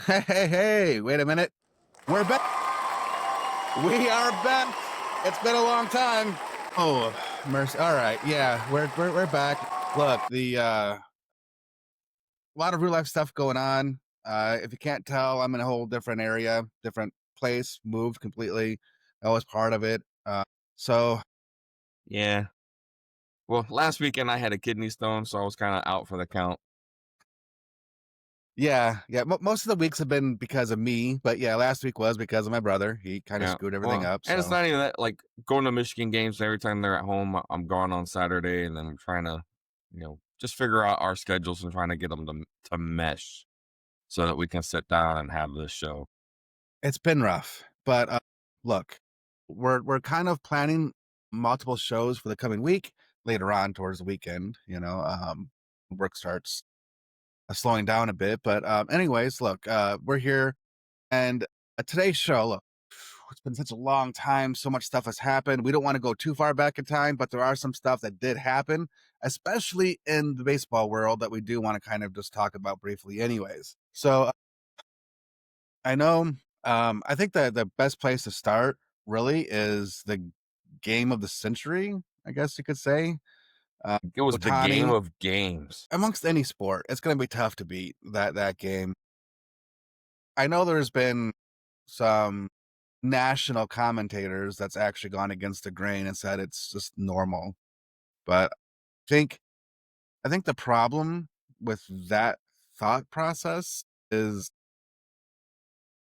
Hey, wait a minute. We're back. We are back. It's been a long time. Oh, mercy. All right. Yeah, we're back. Look, the a lot of real life stuff going on. If you can't tell, I'm in a whole different area, different place, moved completely. I was part of it. So Yeah. Well, last weekend I had a kidney stone, so I was kind of out for the count. yeah. Most of the weeks have been because of me, but yeah, last week was because of my brother. He kind of Yeah. screwed everything Well, up. and it's So not even that. Like going to Michigan games every time they're at home, I'm gone on Saturday, and then I'm trying to, just figure out our schedules and trying to get them to mesh so that we can sit down and have this show. it's been rough, but look, we're kind of planning multiple shows for the coming week later on towards the weekend. Work starts slowing down a bit, but anyways, look, we're here, and today's show. Look, it's been such a long time. So much stuff has happened. We don't want to go too far back in time, but there are some stuff that did happen, especially in the baseball world, that we do want to kind of just talk about briefly, anyways. So I know. I think that the best place to start really is the game of the century, I guess you could say. Uh, It was the game Ohtani, of games. amongst any sport, it's going to be tough to beat that game. I know there's been some national commentators that's actually gone against the grain and said it's just normal, but think I think the problem with that thought process is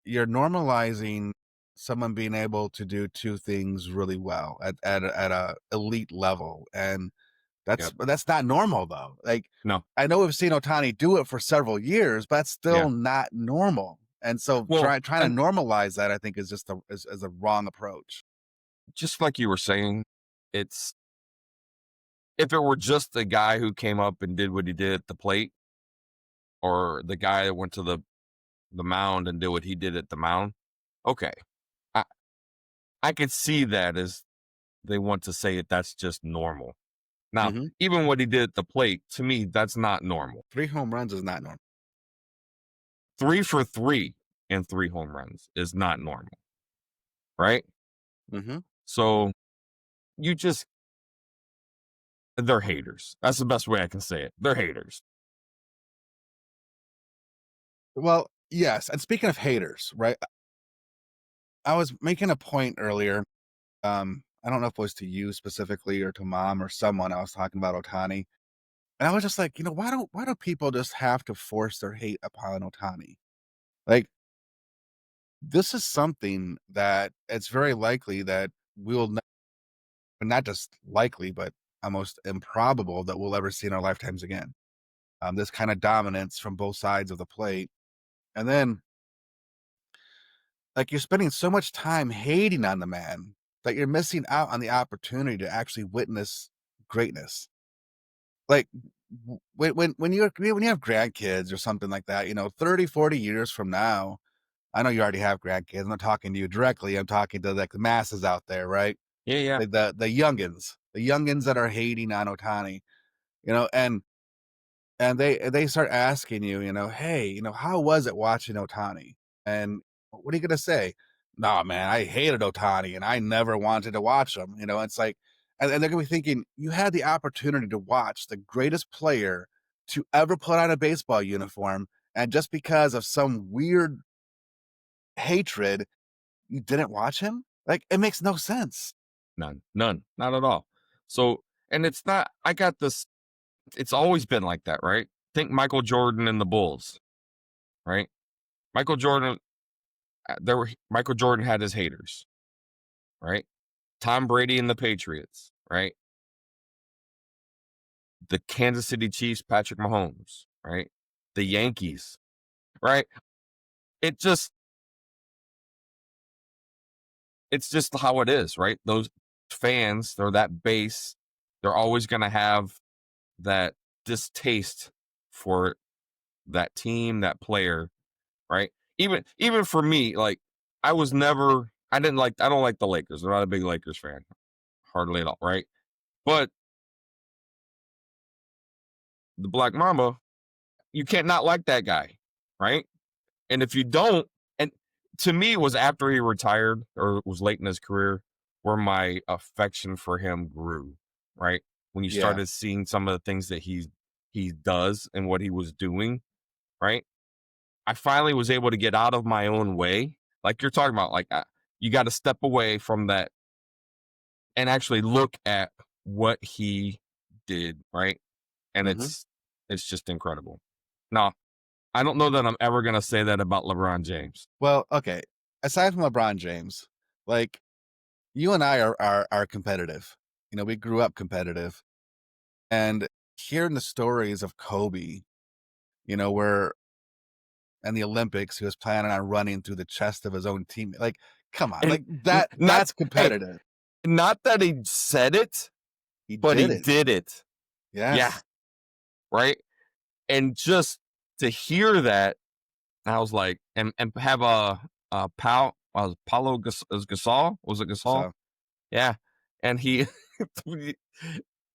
you're normalizing someone being able to do two things really well at a elite level, and Yep. that's not normal though. Like, No. I know we've seen Otani do it for several years, but that's still Yeah. not normal. And so Well, trying and to normalize that, I think, is just is a wrong approach. just like you were saying, it's if it were just the guy who came up and did what he did at the plate, or the guy that went to the mound and did what he did at the mound, okay. I I could see that as they want to say that's just normal. Now, Mm-hmm. even what he did at the plate, to me, that's not normal. 3 home runs is not normal. 3 for 3 and 3 home runs is not normal, right? Mm-hmm. So you just they're haters. That's the best way I can say it. They're haters. Well, yes. And speaking of haters, right? I was making a point earlier. I don't know if it was to you specifically or to mom or someone. I was talking about Otani. And I was just like, why do people just have to force their hate upon Otani? Like, this is something that it's very likely that we'll not just likely, but almost improbable that we'll ever see in our lifetimes again. This kind of dominance from both sides of the plate. And then, like, you're spending so much time hating on the man that you're missing out on the opportunity to actually witness greatness. Like, when you have grandkids or something like that, 30, 40 years from now, I know you already have grandkids. I'm not talking to you directly. I'm talking to, like, the masses out there, right? Yeah, yeah. Like the youngins that are hating on Otani, you know, and they start asking you, hey, how was it watching Otani? And what are you gonna say? No, man, I hated Otani and I never wanted to watch him. It's like, and they're gonna be thinking you had the opportunity to watch the greatest player to ever put on a baseball uniform, and just because of some weird hatred, you didn't watch him? Like, it makes no sense. None. None. Not at all. So, and it's not I got this it's always been like that, right? Think Michael Jordan and the Bulls, right? Michael Jordan Michael Jordan had his haters, right? Tom Brady and the Patriots, right? The Kansas City Chiefs, Patrick Mahomes, right? The Yankees, right? It just it's just how it is, right? Those fans, they're that base, they're always going to have that distaste for that team, that player, right? Even for me, like I don't like the Lakers. I'm not a big Lakers fan, hardly at all, right? But the Black Mamba, you can't not like that guy, right? And if you don't, and to me, it was after he retired or it was late in his career where my affection for him grew, right? When you Yeah. started seeing some of the things that he does and what he was doing, right? I finally was able to get out of my own way. Like you're talking about, like you got to step away from that and actually look at what he did, right? And Hmm. it's just incredible. Now, I don't know that I'm ever gonna say that about LeBron James. Well, okay. Aside from LeBron James, like you and I are competitive. You know, we grew up competitive, and hearing the stories of Kobe, you know, where in the Olympics he was planning on running through the chest of his own team. Like, come on, And like that not that's hey, competitive. not that he said it, He but he did it. did it. Yeah, Yes. right? And just to hear that, I was like, and have a pal, Paulo Gasol, was it Gasol? So Yeah, and he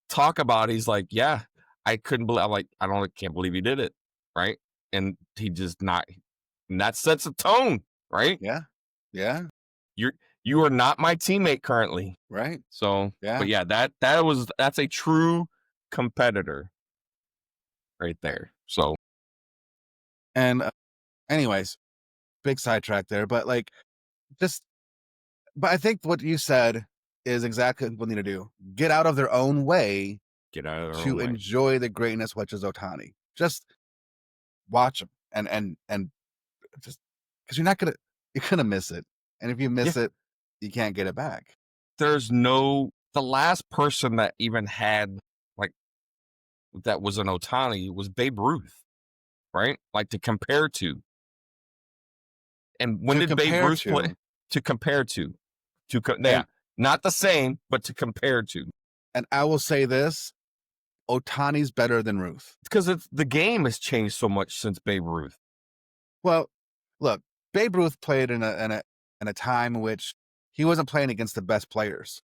talk about, he's like, yeah, I couldn't believe, I'm like, can't believe he did it, right? And he just not, and that sets a tone, right? yeah. Yeah. You're you are not my teammate currently. Right. So, but Yeah. yeah, that's a true competitor right there. So, And anyways, big sidetrack there, but like just but I think what you said is exactly what we need to do. Get out of their own way get out of their to own way. enjoy the greatness which is Otani. Just watch him and just because you're gonna miss it, and if you Yeah, miss it, you can't get it back. there's no the last person that even had like that was an Otani was Babe Ruth, right? Like to compare to. And when To did Babe compare Ruth to, play? To compare yeah, and not the same, but to compare to, and I will say this: Otani's better than Ruth. because it's the game has changed so much since Babe Ruth. Well, look, Babe Ruth played in a time in which he wasn't playing against the best players.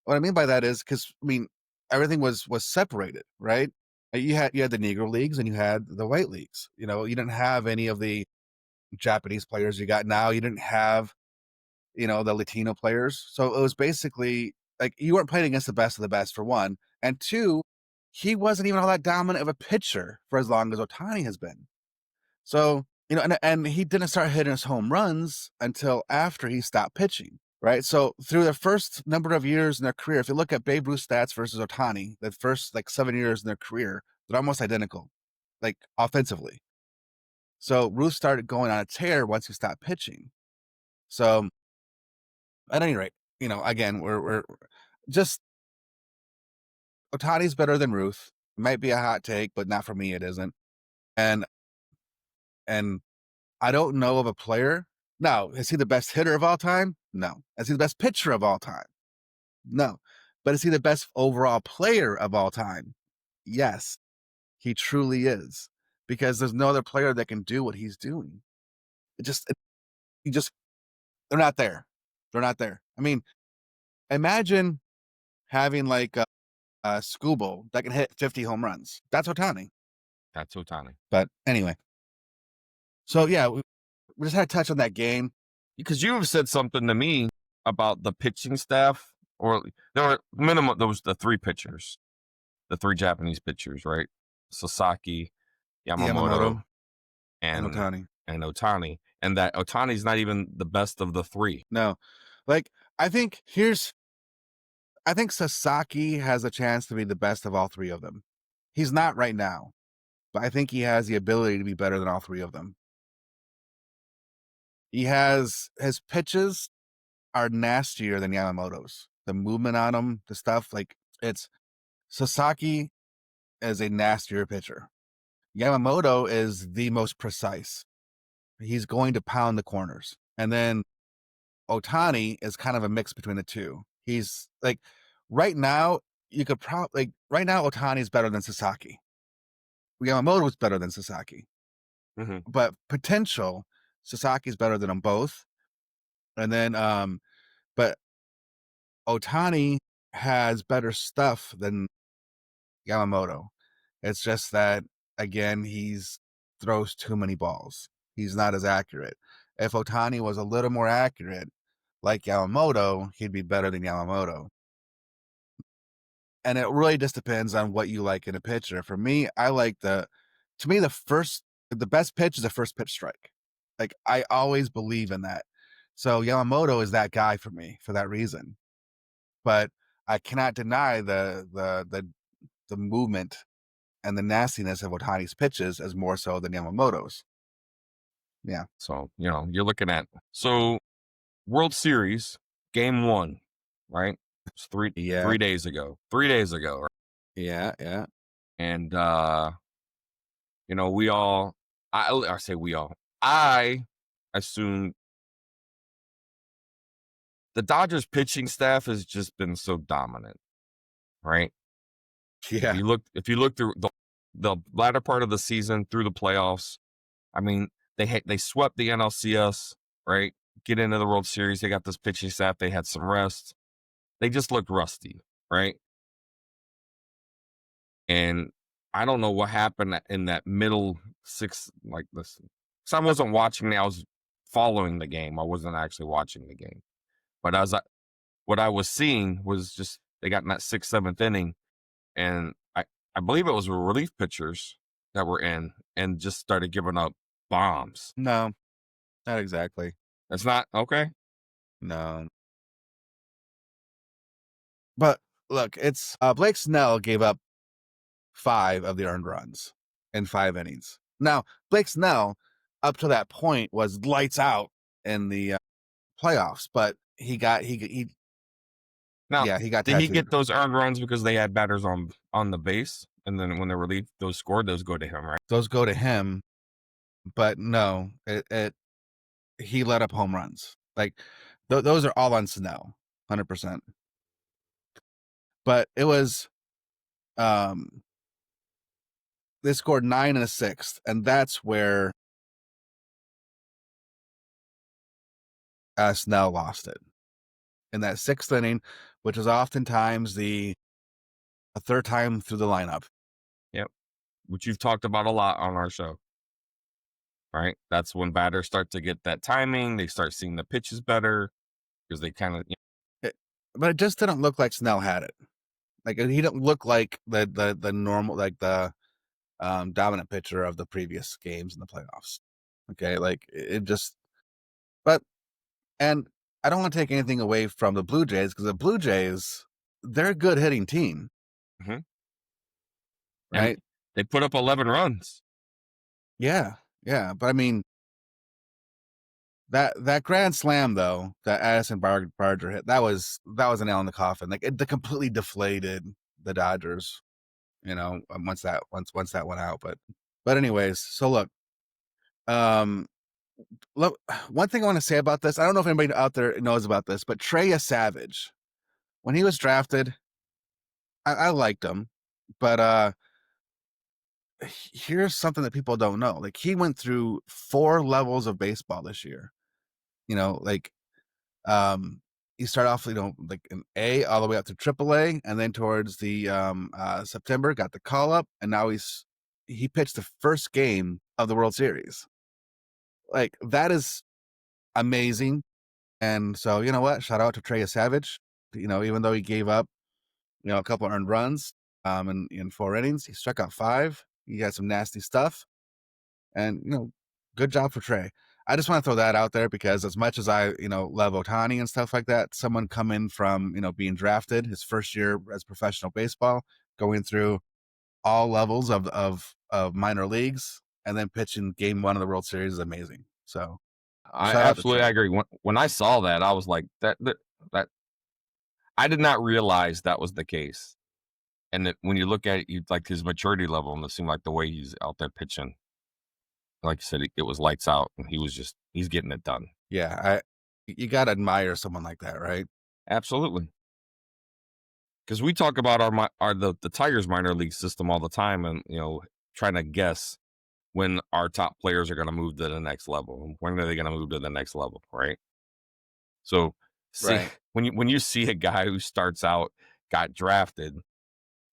What I mean by that is because I mean everything was separated, right? You had the Negro leagues and you had the white leagues. You know, you didn't have any of the Japanese players you got now. You didn't have the Latino players. So it was basically like you weren't playing against the best of the best for one, and two, he wasn't even all that dominant of a pitcher for as long as Otani has been. So and he didn't start hitting his home runs until after he stopped pitching. Right. So through the first number of years in their career, if you look at Babe Ruth stats versus Otani, the first like 7 years in their career, they're almost identical, like offensively. So Ruth started going on a tear once he stopped pitching. So at any rate, again, we're just Otani's better than Ruth. Might be a hot take, but not for me. It isn't. And and I don't know of a player. Now, is he the best hitter of all time? No. Is he the best pitcher of all time? No. But is he the best overall player of all time? Yes, he truly is. Because there's no other player that can do what he's doing. You just, they're not there. They're not there. I mean, imagine having like a Scooble that can hit 50 home runs. That's Otani. That's Otani. But anyway, so yeah, we just had to touch on that game. Because you have said something to me about the pitching staff, or there were minimum. There was the three pitchers, the three Japanese pitchers, right? Sasaki, Yamamoto Yamamoto, and and Otani. Otani, and that Otani's not even the best of the three. No, like I think here's I think Sasaki has a chance to be the best of all three of them. He's not right now, but I think he has the ability to be better than all three of them. He has his pitches are nastier than Yamamoto's. The movement on him, the stuff like it's Sasaki is a nastier pitcher. Yamamoto is the most precise. He's going to pound the corners. And then Otani is kind of a mix between the two. He's like right now, you could probably like right now Otani is better than Sasaki. Yamamoto is better than Sasaki. Mm-hmm. But potential, Sasaki's better than them both. And then but Otani has better stuff than Yamamoto. It's just that again, he's throws too many balls. He's not as accurate. If Ohtani was a little more accurate, like Yamamoto, he'd be better than Yamamoto. And it really just depends on what you like in a pitcher. For me, I like to me, the best pitch is the first pitch strike. Like, I always believe in that. So Yamamoto is that guy for me for that reason. But I cannot deny the movement and the nastiness of Ohtani's pitches as more so than Yamamoto's. Yeah. So, you're looking at World Series game 1, right? It's Yeah. 3 days ago. 3 days ago. Right? Yeah. Yeah. And we all I say we all. I assume the Dodgers pitching staff has just been so dominant, right? If Yeah. you look if you look through the latter part of the season through the playoffs, I mean, they swept the NLCS, right? Get into the World Series. They got this pitching staff. They had some rest. They just looked rusty, right? And I don't know what happened in that middle six, like this. So I wasn't watching. I was following the game. I wasn't actually watching the game. But what I was seeing was just they got in that sixth, seventh inning, and I believe it was relief pitchers that were in and just started giving up bombs. No, not exactly. That's not okay. No. But look, it's Blake Snell gave up 5 of the earned runs in 5 innings. Now, Blake Snell, up to that point, was lights out in the playoffs, but Now, he got did he tattooed. get those earned runs because they had batters on the base, and then when they relieved, those scored, those go to him, right? Those go to him, but no, he let up home runs. Like those are all on Snell, 100%. But it was um they scored 9 in the 6th, and that's where Snell lost it. In that 6th inning, which is oftentimes a third time through the lineup. Yep. Which you've talked about a lot on our show, right? That's when batters start to get that timing. They start seeing the pitches better because they kind of, It, but it just didn't look like Snell had it. Like, he didn't look like the normal, like the dominant pitcher of the previous games in the playoffs. Okay, like it just. But and I don't want to take anything away from the Blue Jays, because the Blue Jays, they're a good hitting team, Mhm. And right? they put up 11 runs. Yeah, yeah. But I mean, that grand slam though, that Addison Barger hit, that was a nail in the coffin. Like, it completely deflated the Dodgers. Once that went out. But anyways, so um, look, one thing I want to say about this, I don't know if anybody out there knows about this, but Trey Savage, when he was drafted, I liked him, but here's something that people don't know. Like, he went through 4 levels of baseball this year. Like, um, he started off, like an A all the way up to AAA, and then towards the September got the call up, and now he pitched the first game of the World Series. Like, that is amazing. And so, you know what? Shout out to Trey Savage. Even though he gave up, a couple earned runs, in 4 innings, he struck out 5. He had some nasty stuff, and good job for Trey. I just want to throw that out there, because as much as I, love Ohtani and stuff like that, someone coming from, being drafted his first year as professional baseball, going through all levels of minor leagues, and then pitching game 1 of the World Series is amazing. So I shout out to absolutely Trey. agree. When I saw that, I was like, that I did not realize that was the case. And that when you look at it, you like his maturity level, and it seemed like the way he's out there pitching, like you said, it was lights out, and he's getting it done. Yeah, you gotta admire someone like that, right? Absolutely. Because we talk about the Tigers minor league system all the time, and trying to guess when our top players are going to move to the next level. When are they going to move to the next level, right? So, see, Right. when you see a guy who starts out, got drafted,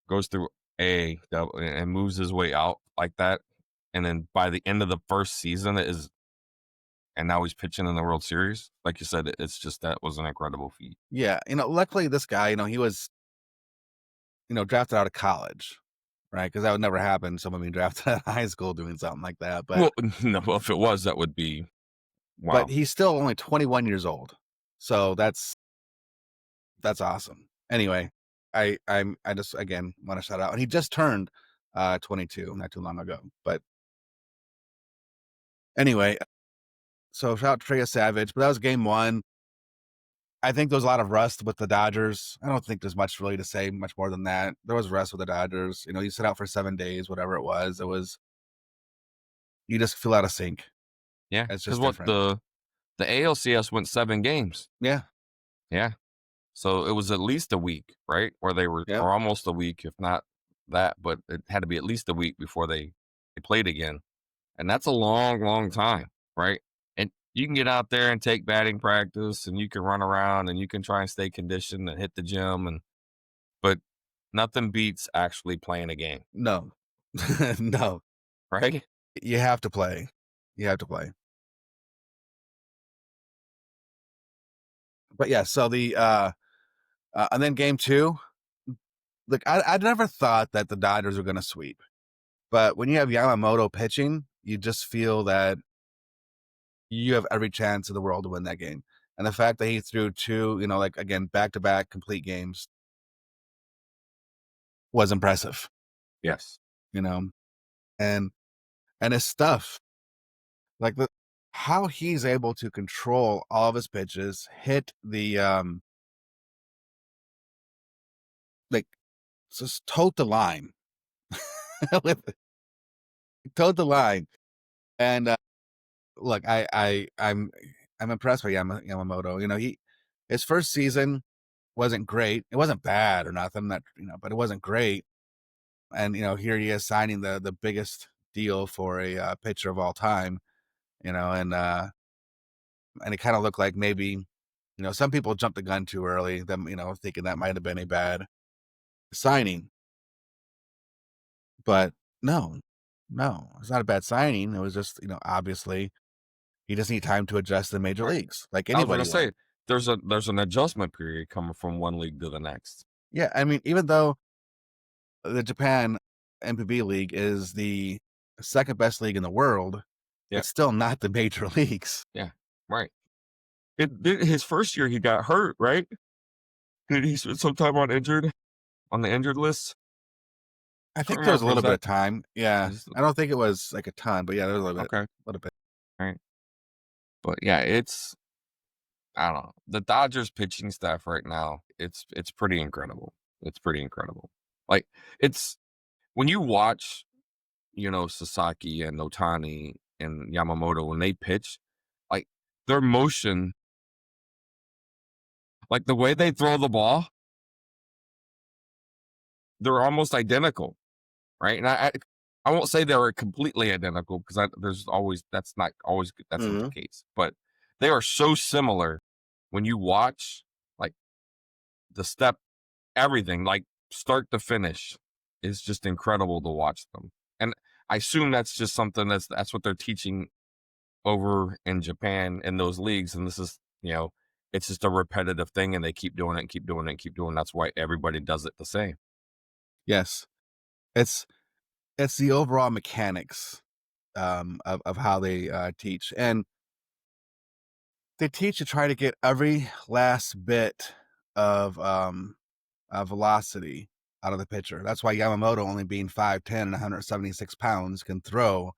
goes through and moves his way out like that, and then by the end of the first season is and now he's pitching in the World Series. Like you said, it's just that was an incredible feat. Yeah, luckily this guy, he was, drafted out of college, right? Because that would never happen. Someone being drafted out of high school doing something like that. But Well, no, well, if it was, that would be but wow. he's still only 21 years old, so that's awesome. Anyway, I just again want to shout out, and he just turned 22 not too long ago. But anyway, so shout out to Trey Savage. But that was game one. I think there was a lot of rust with the Dodgers. I don't think there's much really to say much more than that. There was rust with the Dodgers. You sit out for 7 days, whatever it was. It was you just feel out of sync. Yeah, It's because just what different. the ALCS went 7 games. Yeah. Yeah, so it was at least a week, right? Where they were, Yep. or almost a week, if not that, but it had to be at least a week before they played again. And that's a long, long time, right? And you can get out there and take batting practice and you can run around and you can try and stay conditioned and hit the gym but nothing beats actually playing a game, No. No. right? You have to play. You have to play. But yeah, so and then game two, look, I never thought that the Dodgers were gonna sweep. But when you have Yamamoto pitching, you just feel that you have every chance in the world to win that game. And the fact that he threw two, like again, back to back complete games was impressive, Yes. you know. And his stuff, like how he's able to control all of his pitches, hit the like just tote the line. with tote the line. And look, I'm impressed by Yamamoto. His first season wasn't great. It wasn't bad or nothing that, but it wasn't great. And, here he is signing the biggest deal for a pitcher of all time, and it kind of looked like maybe, some people jumped the gun too early, them, thinking that might have been a bad signing. But no, no, it's not a bad signing. It was just, obviously he doesn't need time to adjust to the major Right. leagues like I was gonna anybody say will. there's an adjustment period coming from one league to the next. Yeah, I mean, even though the Japan MPB league is the second best league in the world, Yeah. it's still not the major leagues. Yeah. Right. His first year he got hurt, right? Did he spend some time on the injured list? I Can't think there remember was if a it little was bit that. of time. Yeah. Just I don't think it was like a ton, but yeah, there was a little bit. okay. Little bit. Right. But yeah, it's I don't know. The Dodgers pitching staff right now, it's pretty incredible. It's pretty incredible. Like it's when you watch, Sasaki and Otani and Yamamoto when they pitch, like their motion, like the way they throw the ball, they're almost identical, right? And I won't say they were completely identical because there's always that's not the Mhm. case, but they are so similar when you watch like the step everything, like start to finish, is just incredible to watch them. And I assume that's just something that's what they're teaching over in Japan in those leagues. And this is, it's just a repetitive thing and they keep doing it and keep doing it and keep doing it. That's why everybody does it the same. Yes. It's it's the overall mechanics of how they teach. And they teach to try to get every last bit of velocity out of the pitcher. That's why Yamamoto, only being 5'10" and 176 pounds, can throw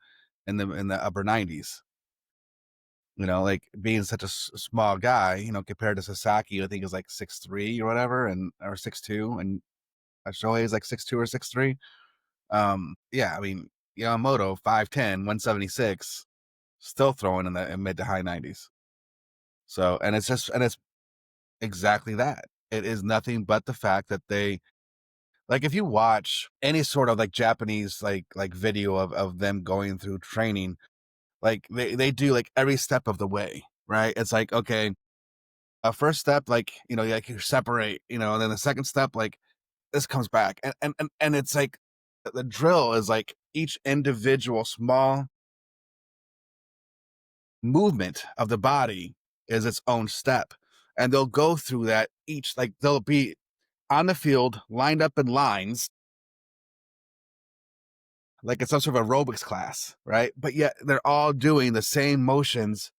in the upper 90s. Like being such a small guy, compared to Sasaki, I think is like 6'3" or whatever, and or 6'2", and Shohei is like 6'2" or 6'3". Yeah, I mean Yamamoto 5'10", 176, still throwing in the mid to high 90s. So, and it's exactly that. It is nothing but the fact that they, like, if you watch any sort of like Japanese like video of them going through training, like they do like every step of the way, right? It's like, okay, a first step, like, like you separate, and then the second step, like this comes back, and it's like the drill is like each individual small movement of the body is its own step. And they'll go through that each, like they'll be on the field, lined up in lines, like it's some sort of aerobics class, right? But yet they're all doing the same motions,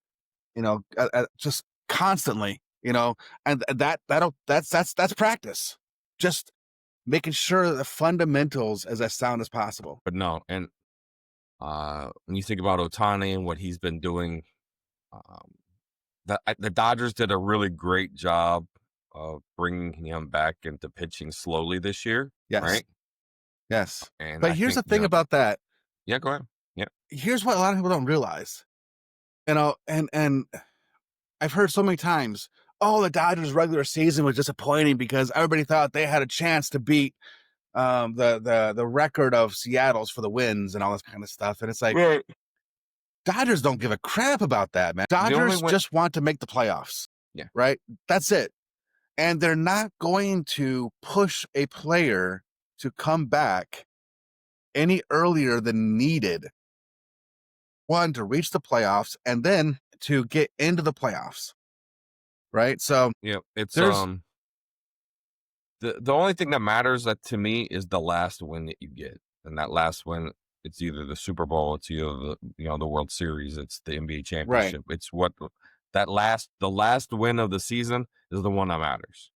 just constantly, and that's practice. Just making sure the fundamentals as as sound as possible. But no, and when you think about Otani and what he's been doing, um, the Dodgers did a really great job of bringing him back into pitching slowly this year, Yes, right? yes. And But I here's think the thing about that. yeah, go ahead. Yeah, Here's what a lot of people don't realize, and I've heard so many times, oh, the Dodgers regular season was disappointing because everybody thought they had a chance to beat the record of Seattle's for the wins and all this kind of stuff. And it's like right. Dodgers don't give a crap about that, man. The only Dodgers way, just want to make the playoffs, yeah, right? That's it. And they're not going to push a player to come back any earlier than needed. One, to reach the playoffs and then to get into the playoffs, right? So yeah. It's there's the only thing that matters that to me is the last win that you get, and that last win, it's either the Super Bowl, it's either the World Series, it's the NBA right. championship. It's what the last win of the season is the one that matters,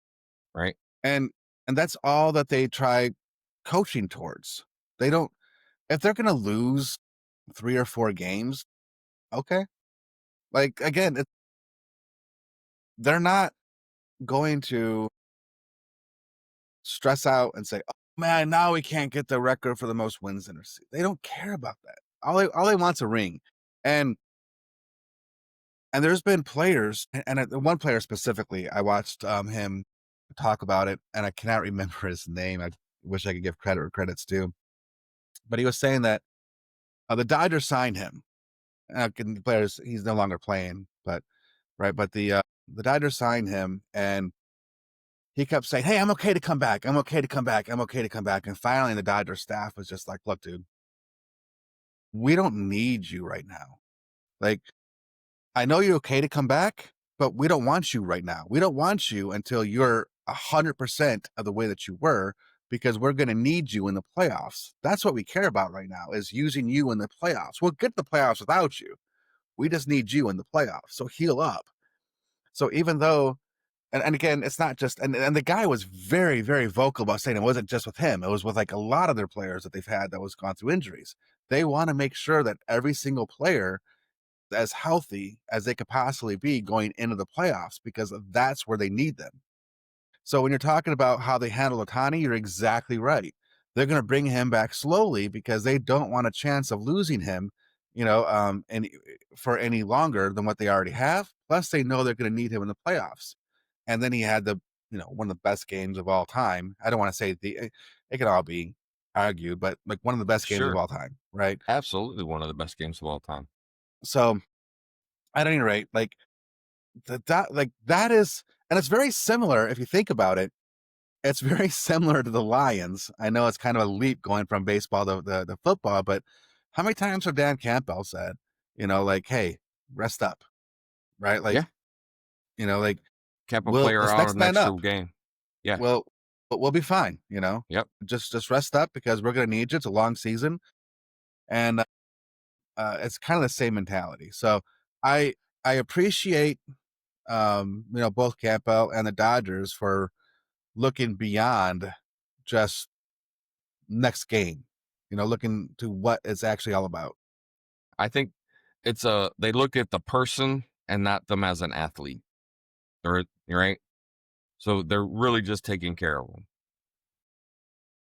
right? And that's all that they try coaching towards. They don't if they're gonna lose 3 or 4 games, okay. Like again, they're not going to stress out and say, "Oh man, now we can't get the record for the most wins in a season." They don't care about that. All they want's a ring. And there's been players, one player specifically, I watched him talk about it, and I cannot remember his name. I wish I could give credit where credit's due. But he was saying that the Dodgers signed him. The players, he's no longer playing, but right. But the Dodgers signed him, and he kept saying, "Hey, I'm okay to come back. I'm okay to come back. I'm okay to come back." And finally, the Dodgers staff was just like, "Look, dude, we don't need you right now. Like, I know you're okay to come back, but we don't want you right now. We don't want you until you're 100% of the way that you were, because we're going to need you in the playoffs. That's what we care about right now, is using you in the playoffs. We'll get the playoffs without you. We just need you in the playoffs. So heal up." So even though, and again, it's not just, and the guy was very, very vocal about saying it wasn't just with him. It was with like a lot of their players that they've had that was gone through injuries. They want to make sure that every single player as healthy as they could possibly be going into the playoffs, because that's where they need them. So when you're talking about how they handle Otani, you're exactly right. They're going to bring him back slowly because they don't want a chance of losing him, and for any longer than what they already have. Plus, they know they're going to need him in the playoffs. And then he had one of the best games of all time. I don't want to say it can all be argued, but like one of the best games of Sure, all time, right? absolutely one of the best games of all time. So at any rate, like that is, and it's very similar if you think about it. It's very similar to the Lions. I know it's kind of a leap going from baseball to the football, but how many times have Dan Campbell said, like, "Hey, rest up," right? Yeah, Like, kept a player this out next an man extra up, game. Yeah, well, but we'll be fine. yep. Just rest up because we're gonna need you. It's a long season, and it's kind of the same mentality. So I I appreciate both Campbell and the Dodgers for looking beyond just next game, looking to what it's actually all about. I think they look at the person and not them as an athlete. You're right. So they're really just taking care of them.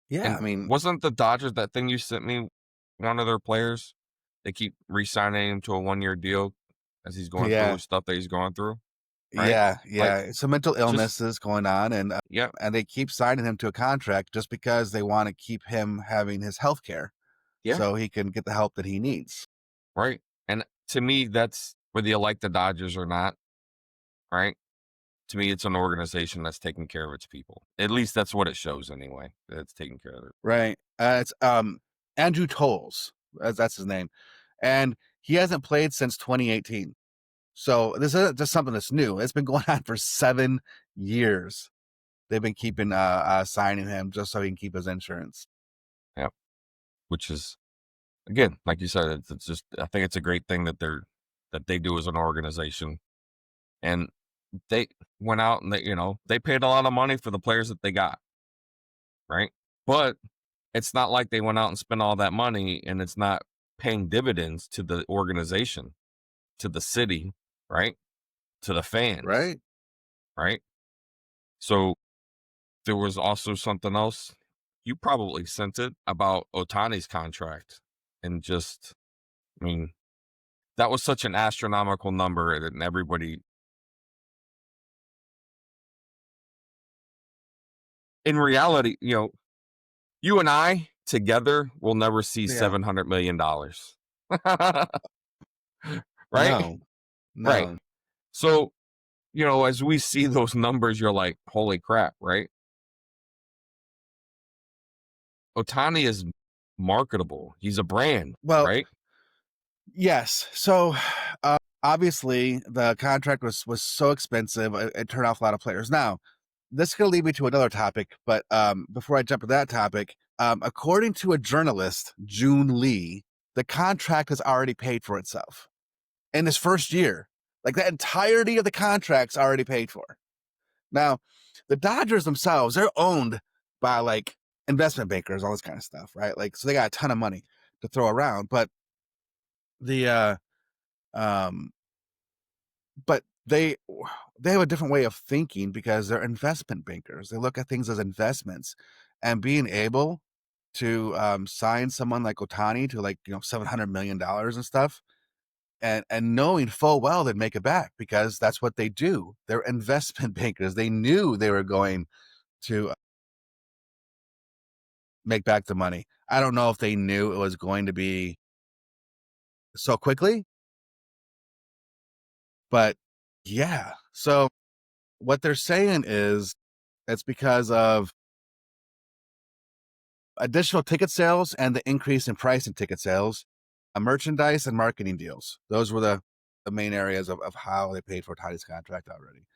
Yeah, And I mean, wasn't the Dodgers that thing you sent me, one of their players? They keep re-signing him to a 1-year deal as he's going through yeah, stuff that he's going through, right? yeah, Like, yeah. Some mental just illnesses going on, yeah, and they keep signing him to a contract just because they want to keep him having his health care yeah, so he can get the help that he needs. right. And to me, that's whether you like the Dodgers or not, right? To me, it's an organization that's taking care of its people. At least that's what it shows anyway. That it's taking care of it. Right. It's Andrew Tolles. That's his name, and he hasn't played since 2018. So this isn't just something that's new. It's been going on for 7 years. They've been keeping signing him just so he can keep his insurance. Yeah, which is again, like you said, it's just I think it's a great thing that they do as an organization, and they went out and they paid a lot of money for the players that they got, right? But it's not like they went out and spent all that money and it's not paying dividends to the organization, to the city, right? To the fans, Right? right? So there was also something else. You probably sent it about Otani's contract and just, I mean, that was such an astronomical number and everybody in reality, you and I together will never see Yeah. $700 million. Right? No. Right. No. So, as we see those numbers, you're like, holy crap, right? Otani is marketable. He's a brand, Well, right? yes. So obviously the contract was so expensive, it turned off a lot of players. Now, this is going to lead me to another topic, but before I jump to that topic, according to a journalist, June Lee, the contract has already paid for itself in his first year. Like the entirety of the contract's already paid for. Now, the Dodgers themselves, they're owned by like investment bankers, all this kind of stuff, right? Like, so they got a ton of money to throw around, but the um but they have a different way of thinking because they're investment bankers. They look at things as investments, and being able to sign someone like Otani to like $700 million and stuff, and knowing full well they'd make it back because that's what they do. They're investment bankers. They knew they were going to make back the money. I don't know if they knew it was going to be so quickly, but yeah. So what they're saying is it's because of additional ticket sales and the increase in price in ticket sales, merchandise and marketing deals. Those were the main areas of how they paid for Toddy's contract already,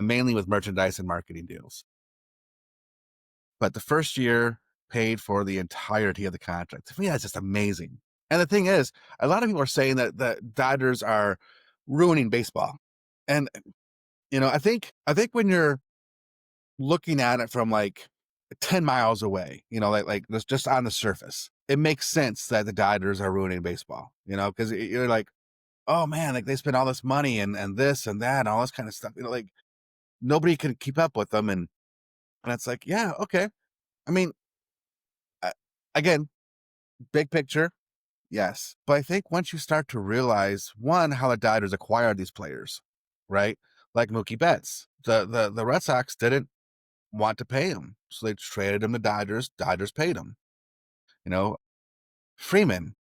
mainly with merchandise and marketing deals. But the first year paid for the entirety of the contract. To me, that's just amazing. And the thing is, a lot of people are saying that the Dodgers are ruining baseball. And I think when you're looking at it from like 10 miles away, like just on the surface, it makes sense that the Dodgers are ruining baseball, because you're like, oh man, like they spend all this money and this and that and all this kind of stuff, like nobody can keep up with them. And it's like, yeah, okay. I mean, uh, again, big picture, yes. But I think once you start to realize, one, how the Dodgers acquired these players, right? Like Mookie Betts, the Red Sox didn't want to pay him, so they traded him to Dodgers. Dodgers paid him. You know, Freeman.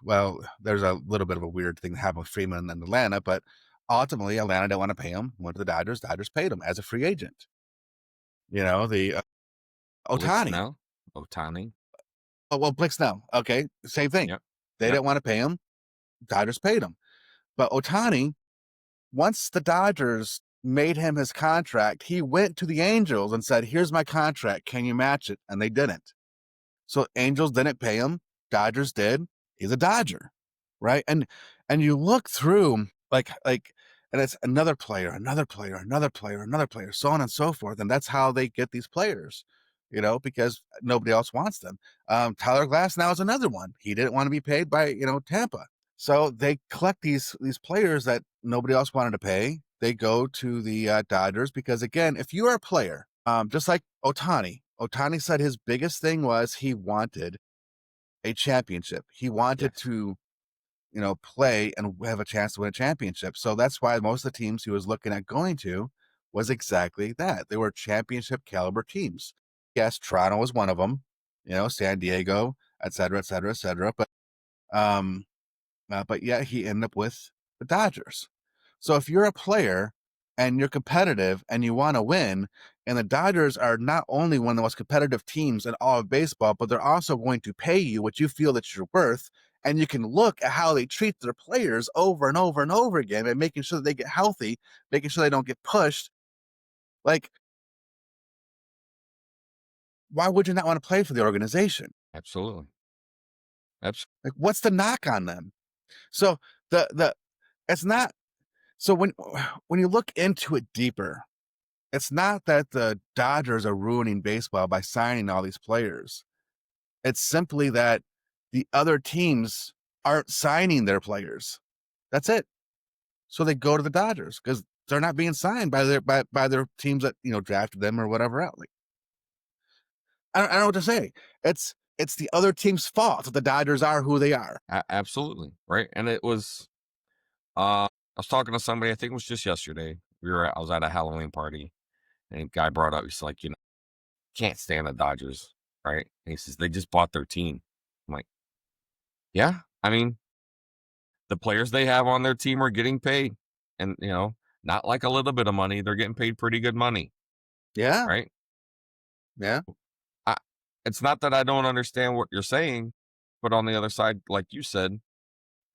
Well, there's a little bit of a weird thing that happened with Freeman in Atlanta, but ultimately Atlanta didn't want to pay him. Went to the Dodgers. Dodgers paid him as a free agent. The Blake Otani. Snell, Otani. Oh well, Blake Snell. Okay, same thing. Yep. They Yep. didn't want to pay him. Dodgers paid him. But Otani, once the Dodgers made him his contract, he went to the Angels and said, "Here's my contract. Can you match it?" And they didn't. So Angels didn't pay him. Dodgers did. He's a Dodger, right? And you look through and it's another player, another player, another player, another player, so on and so forth. And that's how they get these players, because nobody else wants them. Tyler Glass now is another one. He didn't want to be paid by Tampa, so they collect these players that nobody else wanted to pay. They go to the Dodgers because again, if you are a player, just like Otani. Otani said his biggest thing was he wanted a championship. He wanted Yes. to, play and have a chance to win a championship. So that's why most of the teams he was looking at going to was exactly that. They were championship caliber teams. Yes, Toronto was one of them, San Diego, et cetera, et cetera, et cetera. Um, but yeah, he ended up with the Dodgers. So if you're a player and you're competitive and you want to win, and the Dodgers are not only one of the most competitive teams in all of baseball, but they're also going to pay you what you feel that you're worth, and you can look at how they treat their players over and over and over again and making sure that they get healthy, making sure they don't get pushed. Like, why would you not want to play for the organization? Absolutely. Abs- Like, what's the knock on them? So the it's not so when you look into it deeper, it's not that the Dodgers are ruining baseball by signing all these players. It's simply that the other teams aren't signing their players. That's it. So they go to the Dodgers because they're not being signed by their teams that drafted them or whatever else. Like, I don't know what to say. It's the other team's fault that the Dodgers are who they are. Absolutely. Right. And it was, I was talking to somebody, I think it was just yesterday. I was at a Halloween party and a guy brought up, he's like, can't stand the Dodgers. Right. And he says, they just bought their team. I'm like, yeah. I mean, the players they have on their team are getting paid and, not like a little bit of money. They're getting paid pretty good money. Yeah, Right. yeah. I, it's not that I don't understand what you're saying, but on the other side, like you said,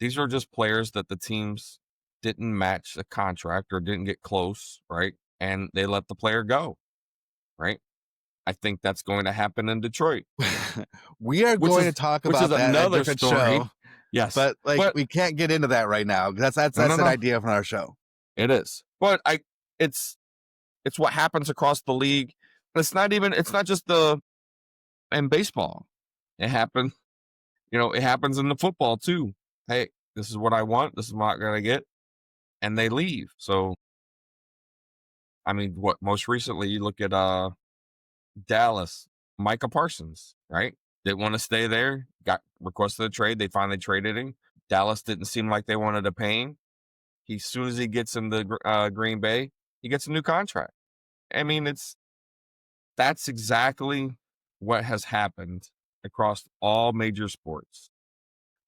these are just players that the teams didn't match a contract or didn't get close, right? And they let the player go, right? I think that's going to happen in Detroit, We are which going to is talk which is about that at a another different show, story. Yes. but like But we can't get into that right now. That's no, no, that's an no. idea from our show. It is. But it's it's what happens across the league. It's not just the in baseball. It happens, it happens in the football too. Hey, this is what I want, this is what I'm gonna get, and they leave. So I mean, what most recently you look at Dallas, Micah Parsons, right? Didn't want to stay there, got requested a trade. They finally traded him. Dallas didn't seem like they wanted to pay him. As soon as he gets into Green Bay, he gets a new contract. I mean, that's exactly what has happened across all major sports.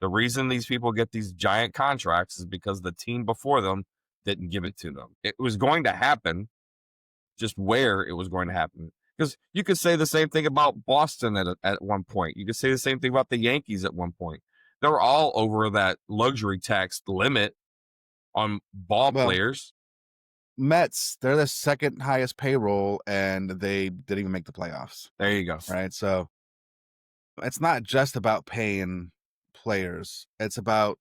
The reason these people get these giant contracts is because the team before them didn't give it to them. It was going to happen, just where it was going to happen. Because you could say the same thing about Boston at one point. You could say the same thing about the Yankees at one point. They were all over that luxury tax limit on ball Well, players. Mets, they're the second highest payroll, and they didn't even make the playoffs. There you go. Right. So it's not just about paying players. It's about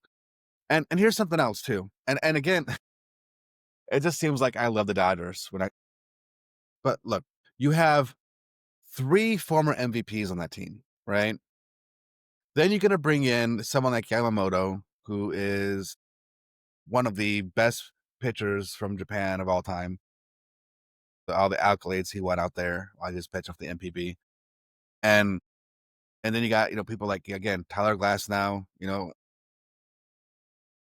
and here's something else too. And again, it just seems like I love the Dodgers but look, you have three former MVPs on that team, right? Then you're gonna bring in someone like Yamamoto, who is one of the best pitchers from Japan of all time. All the accolades he won out there while he was pitching for the MPB. And and then you got, people like again, Tyler Glass now, you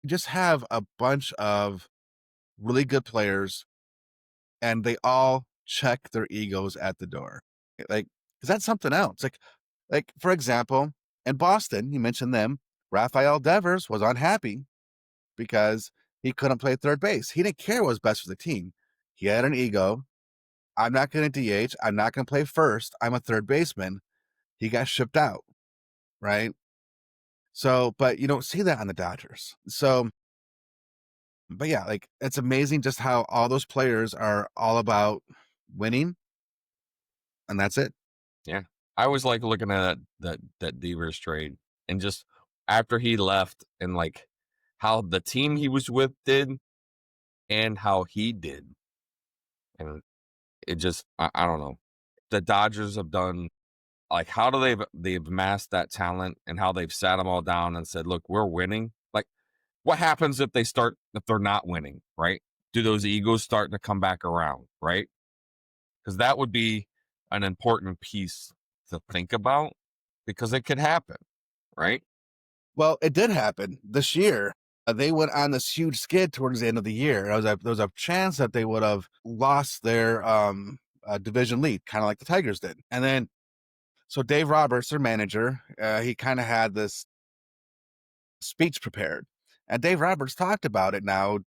just have a bunch of really good players and they all check their egos at the door. Like, is that something else? Like for example, in Boston, you mentioned them, Rafael Devers was unhappy because he couldn't play third base. He didn't care what was best for the team. He had an ego. I'm not going to DH. I'm not going to play first. I'm a third baseman. He got shipped out, right? So, but you don't see that on the Dodgers. So, but yeah, like it's amazing just how all those players are all about winning, and that's it. Yeah. I always like looking at that Devers trade and just after he left and like how the team he was with did and how he did. And it just I don't know. The Dodgers have done like how do they've amassed that talent and how they've sat them all down and said, look, we're winning. Like what happens if they're not winning, right? Do those egos start to come back around, right? Because that would be an important piece to think about because it could happen, right? Well, it did happen this year. They went on this huge skid towards the end of the year. There was a chance that they would have lost their division lead, kind of like the Tigers did. And then, so Dave Roberts, their manager, he kind of had this speech prepared, and Dave Roberts talked about it now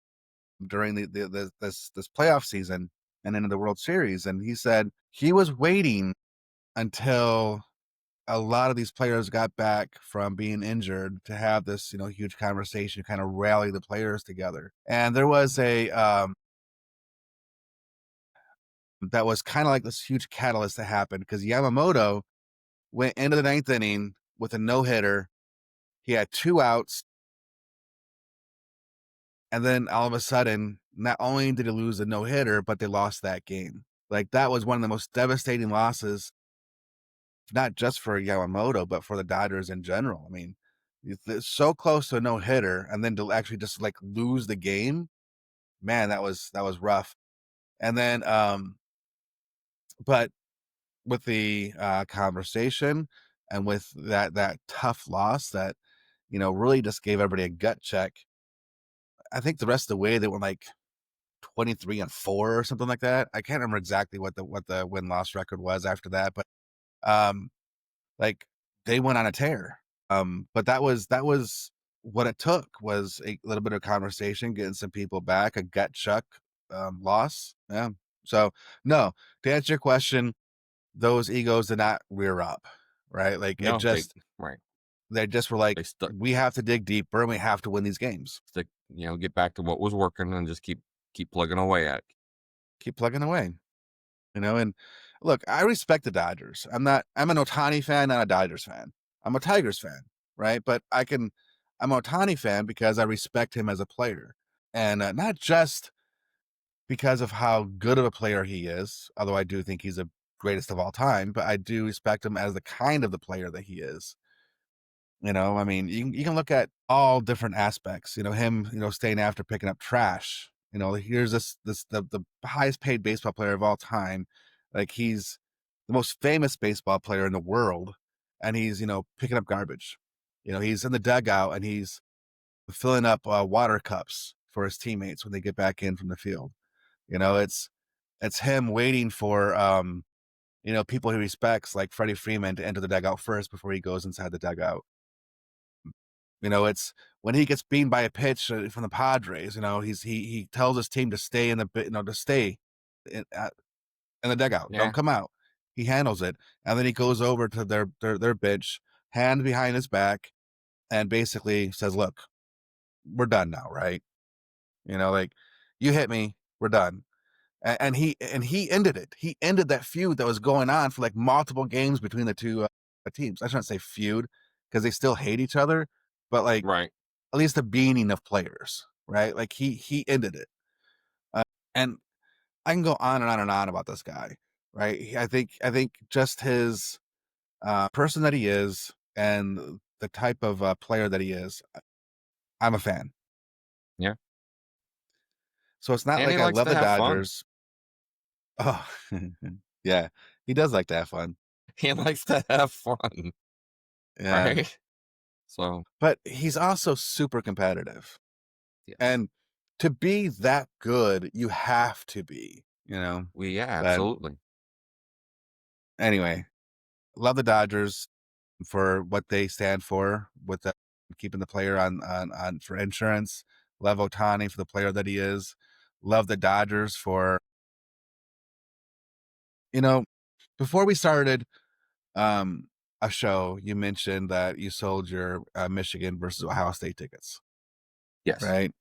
during this playoff season and into the World Series, and he said he was waiting until a lot of these players got back from being injured to have this, huge conversation, kind of rally the players together. And there was that was kind of like this huge catalyst that happened because Yamamoto went into the ninth inning with a no hitter. He had two outs. And then all of a sudden, not only did he lose a no hitter, but they lost that game. Like that was one of the most devastating losses, not just for Yamamoto, but for the Dodgers in general. I mean, it's so close to a no hitter, and then to actually just like lose the game, man, that was rough. And then, but with the conversation and with that tough loss that really just gave everybody a gut check. I think the rest of the way they went like 23-4 or something like that. I can't remember exactly what the win-loss record was after that, but, um, like, they went on a tear. But that was what it took was a little bit of conversation, getting some people back, a gut chuck, loss. Yeah. So, no, to answer your question, those egos did not rear up, right? Like, it No, just right. they just were like, They stuck "We have to dig deeper, and we have to win these games. stick, get back to what was working and just keep plugging away at it. Keep plugging away." And look, I respect the Dodgers. I'm an Otani fan, not a Dodgers fan. I'm a Tigers fan, right? But I'm an Otani fan because I respect him as a player. And not just because of how good of a player he is, although I do think he's the greatest of all time, but I do respect him as the kind of the player that he is. I mean, you can look at all different aspects. Him, staying after picking up trash. Here's the highest paid baseball player of all time. Like he's the most famous baseball player in the world, and he's picking up garbage. He's in the dugout and he's filling up water cups for his teammates when they get back in from the field. It's him waiting for people he respects like Freddie Freeman to enter the dugout first before he goes inside the dugout. It's when he gets beaten by a pitch from the Padres. He tells his team to stay to stay in the dugout, don't Yeah, come out. He handles it, and then he goes over to their bench, hand behind his back, and basically says, "Look, we're done now, right? Like you hit me, we're done." And he ended it. He ended that feud that was going on for like multiple games between the two teams. I shouldn't say feud because they still hate each other, but like right. at least the beaning of players, right? Like he ended it. Uh, and I can go on and on and on about this guy, right? I think just his person that he is and the type of player that he is, I'm a fan. Yeah. So it's not And he like I likes love to the have fun. Dodgers. Oh, yeah, he does like to have fun. He likes to have fun, Yeah, right? So, but he's also super competitive, yes. and to be that good, you have to be. Yeah, But absolutely. anyway, love the Dodgers for what they stand for with keeping the player on for insurance. Love Otani for the player that he is. Love the Dodgers for you know. Before we started um, a show, you mentioned that you sold your Michigan versus Ohio State tickets, Yes. right?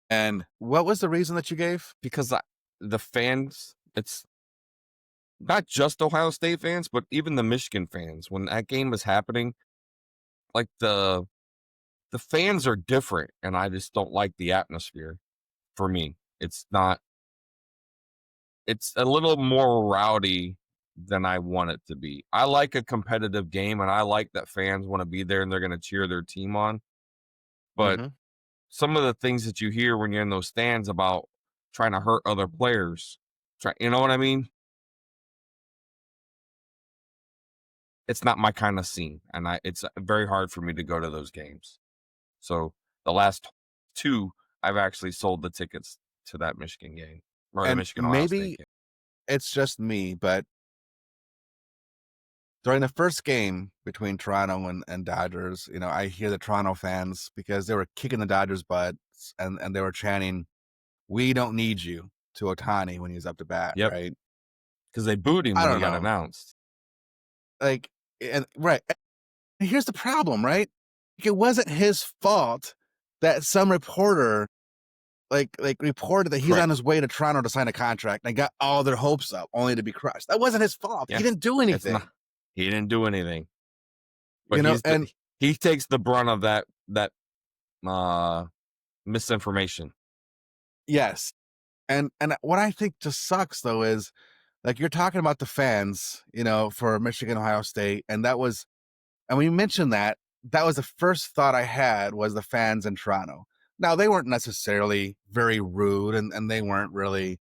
And what was the reason that you gave? Because the fans, it's not just Ohio State fans, but even the Michigan fans, when that game was happening, like the fans are different, and I just don't like the atmosphere. For me, it's a little more rowdy than I want it to be. I like a competitive game, and I like that fans want to be there and they're going to cheer their team on. But Hmm. some of the things that you hear when you're in those stands about trying to hurt other players, you know what I mean? It's not my kind of scene, and it's very hard for me to go to those games. So the last two, I've actually sold the tickets to that Michigan game or the And Michigan Ohio State maybe game. it's just me, but during the first game between Toronto and Dodgers, I hear the Toronto fans because they were kicking the Dodgers' butts and they were chanting, "We don't need you" to Otani when he was up to bat, Yep, right? because they booed him I when don't he got know. announced. Like And right. And here's the problem, right? It wasn't his fault that some reporter reported that he's on Correct. his way to Toronto to sign a contract and got all their hopes up only to be crushed. That wasn't his fault. He Yeah. didn't do It's not anything, he didn't do anything, but and he takes the brunt of that uh misinformation. yes. And what I think just sucks though is like you're talking about the fans, for Michigan, Ohio State, and when you mentioned that, that was the first thought I had was the fans in Toronto. Now they weren't necessarily very rude and they weren't really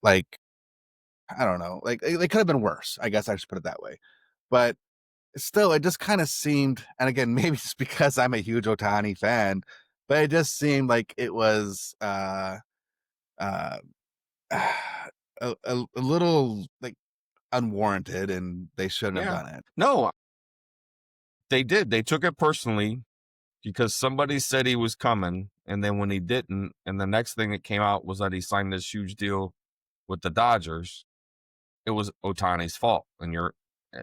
like I don't know, like they could have been worse. I guess I should put it that way. But still, it just kind of seemed, and again, maybe it's because I'm a huge Otani fan, but it just seemed like it was uh a little like unwarranted and they shouldn't have Yeah. done it. No, they did. They took it personally because somebody said he was coming, and then when he didn't, and the next thing that came out was that he signed this huge deal with the Dodgers, it was Otani's fault. Eh,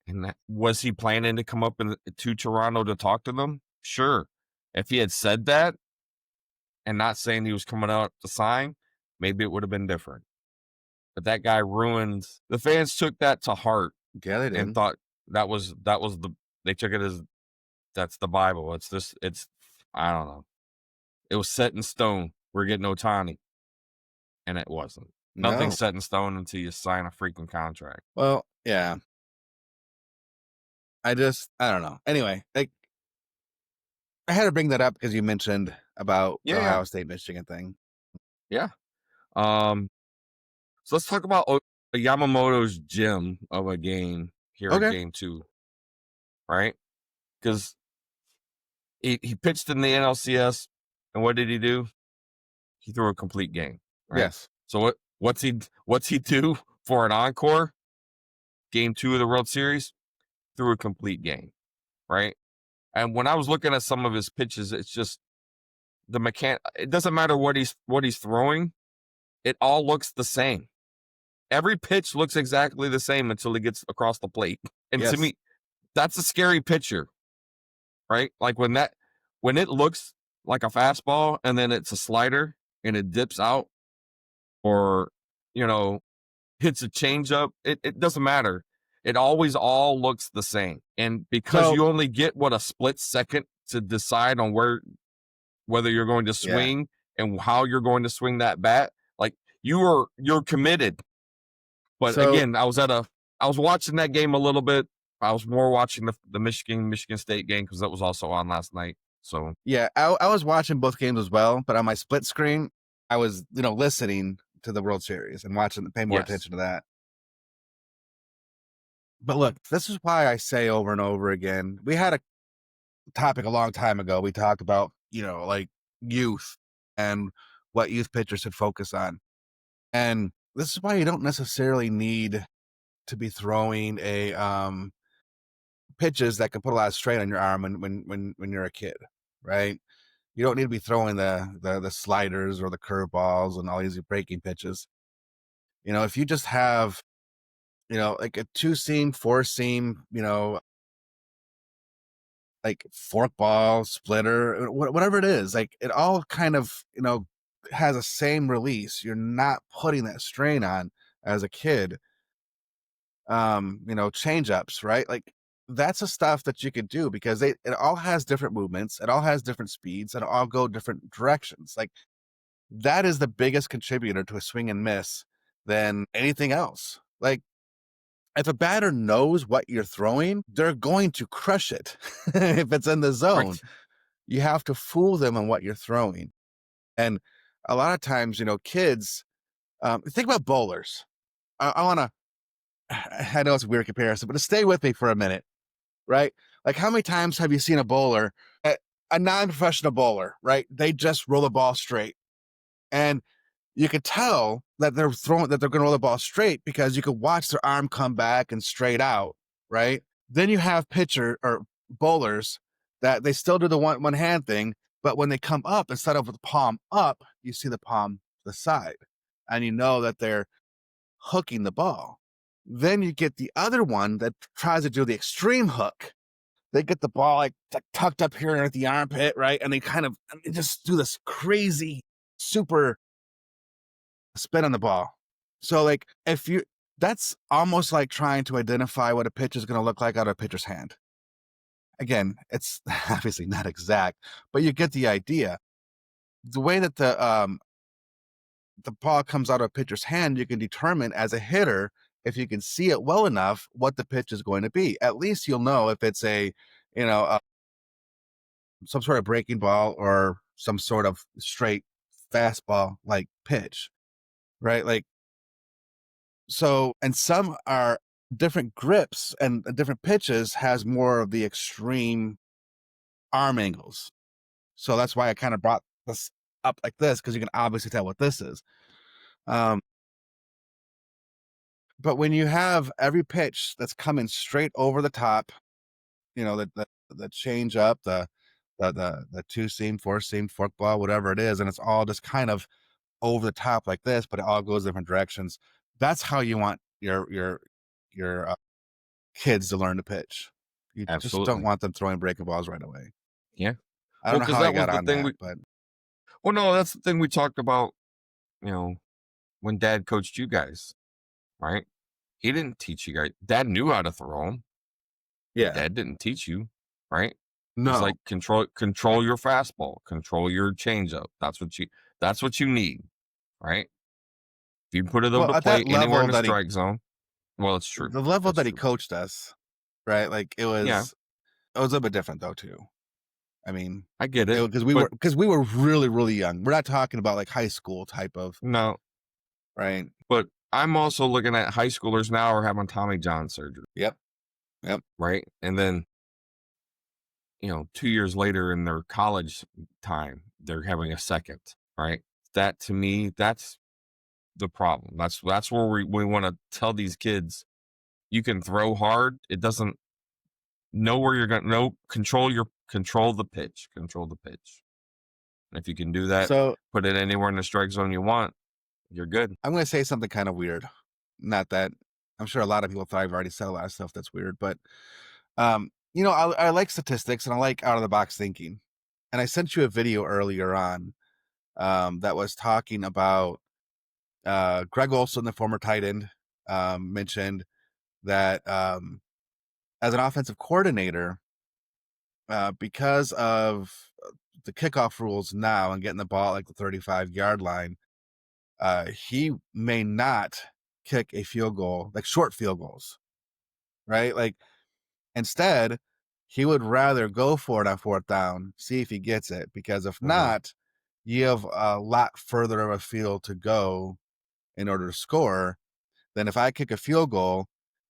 and was he planning to come up to Toronto to talk to them? Sure. If he had said that and not saying he was coming out to sign, maybe it would have been different. But that guy ruined the fans took that to heart Yeah, they and did. thought that was they took it as that's the Bible. It's I don't know. It was set in stone. We're getting Otani, and it wasn't. Nothing's No. set in stone until you sign a freaking contract. Well, yeah. I don't know. Anyway, like I had to bring that up because you mentioned about the Yeah, yeah, Ohio State Michigan thing. yeah. Um, so let's talk about Yamamoto's gem of a game here at Okay. game two, right? Because he pitched in the NLCS, and what did he do? He threw a complete game, right? Yes. So what's he do for an encore? Game two of the World Series, threw a complete game, right? And when I was looking at some of his pitches, it's just the mechan. It doesn't matter what he's throwing. It all looks the same. Every pitch looks exactly the same until he gets across the plate. And to Yes. me, that's a scary picture, right? Like when it looks like a fastball and then it's a slider and it dips out or you know hits a changeup, it doesn't matter. It always all looks the same. And because So you only get a split second to decide on whether you're going to yeah. swing and how you're going to swing that bat, like you're committed. But So again, I was watching that game a little bit. I was more watching the Michigan State game because that was also on last night. So yeah, I was watching both games as well, but on my split screen, I was, listening to the World Series and watching pay more yes, attention to that. But look, this is why I say over and over again, we had a topic a long time ago. We talked about, like youth and what youth pitchers should focus on. And this is why you don't necessarily need to be throwing a pitches that can put a lot of strain on your arm when you're a kid, right? You don't need to be throwing the sliders or the curveballs and all these breaking pitches. If you just have, like a two seam, four seam, like forkball, splitter, whatever it is, like it all kind of, has a same release. You're not putting that strain on as a kid. Change ups, right? Like that's the stuff that you could do because it all has different movements, it all has different speeds, and it all go different directions. Like that is the biggest contributor to a swing and miss than anything else. Like if a batter knows what you're throwing, they're going to crush it. If it's in the zone, right. you have to fool them on what you're throwing. And a lot of times, kids, think about bowlers. I want to, I know it's a weird comparison, but to stay with me for a minute, right? Like how many times have you seen a bowler, a non-professional bowler, right? They just roll the ball straight. And you could tell that they're going to roll the ball straight because you could watch their arm come back and straight out, right? Then you have pitcher or bowlers that they still do the one hand thing, but when they come up, instead of with the palm up, you see the palm to the side, and you know that they're hooking the ball. Then you get the other one that tries to do the extreme hook. They get the ball like tucked up here at the armpit, right? And they kind of just do this crazy super spin on the ball. So like if you that's almost like trying to identify what a pitch is going to look like out of a pitcher's hand. Again, it's obviously not exact, but you get the idea. The way that the ball comes out of a pitcher's hand, you can determine as a hitter, if you can see it well enough, what the pitch is going to be. At least you'll know if it's you know, some sort of breaking ball or some sort of straight fastball like pitch, right? Like, so, and some are different grips and different pitches has more of the extreme arm angles. So that's why I kind of brought this up like this, because you can obviously tell what this is. Um, but when you have every pitch that's coming straight over the top, the change up, the two seam, four seam, fork ball, whatever it is, and it's all just kind of over the top like this, but it all goes different directions. That's how you want your kids to learn to pitch. You just don't Absolutely. want them throwing breaking balls right away. Yeah. I don't Well, know because how I that was got the on thing that, we but well, no, that's the thing we talked about, you know, when dad coached you guys, right? He didn't teach you guys. Dad knew how to throw them, but yeah, dad didn't teach you, right? He's no. like, control your fastball, control your changeup. That's what you need, right? If you put it over Well, the at that plate anywhere in level the that he, strike zone, well, it's true. the level That's that he true. coached us, right? Like Yeah, it was a bit different though too. I mean, I get it it. because But we were really really young. We're not talking about like high school type of, no, right? but I'm also looking at high schoolers now are having Tommy John surgery, Yep, yep. right? And then 2 years later in their college time, they're having a second, right? That to me, that's the problem. That's where we want to tell these kids you can throw hard. It doesn't know where you're gonna know control the pitch. And if you can do that, So put it anywhere in the strike zone you want, you're good. I'm going to say something kind of weird. Not that I'm sure a lot of people thought I've already said a lot of stuff that's weird, but I like statistics and I like out of the box thinking. And I sent you a video earlier on that was talking about Greg Olson, the former tight end, mentioned that as an offensive coordinator, because of the kickoff rules now and getting the ball at like the 35-yard line, he may not kick a field goal, like short field goals, right? Like instead, he would rather go for it on fourth down, see if he gets it, because if Hmm. not, you have a lot further of a field to go in order to score than if I kick a field goal,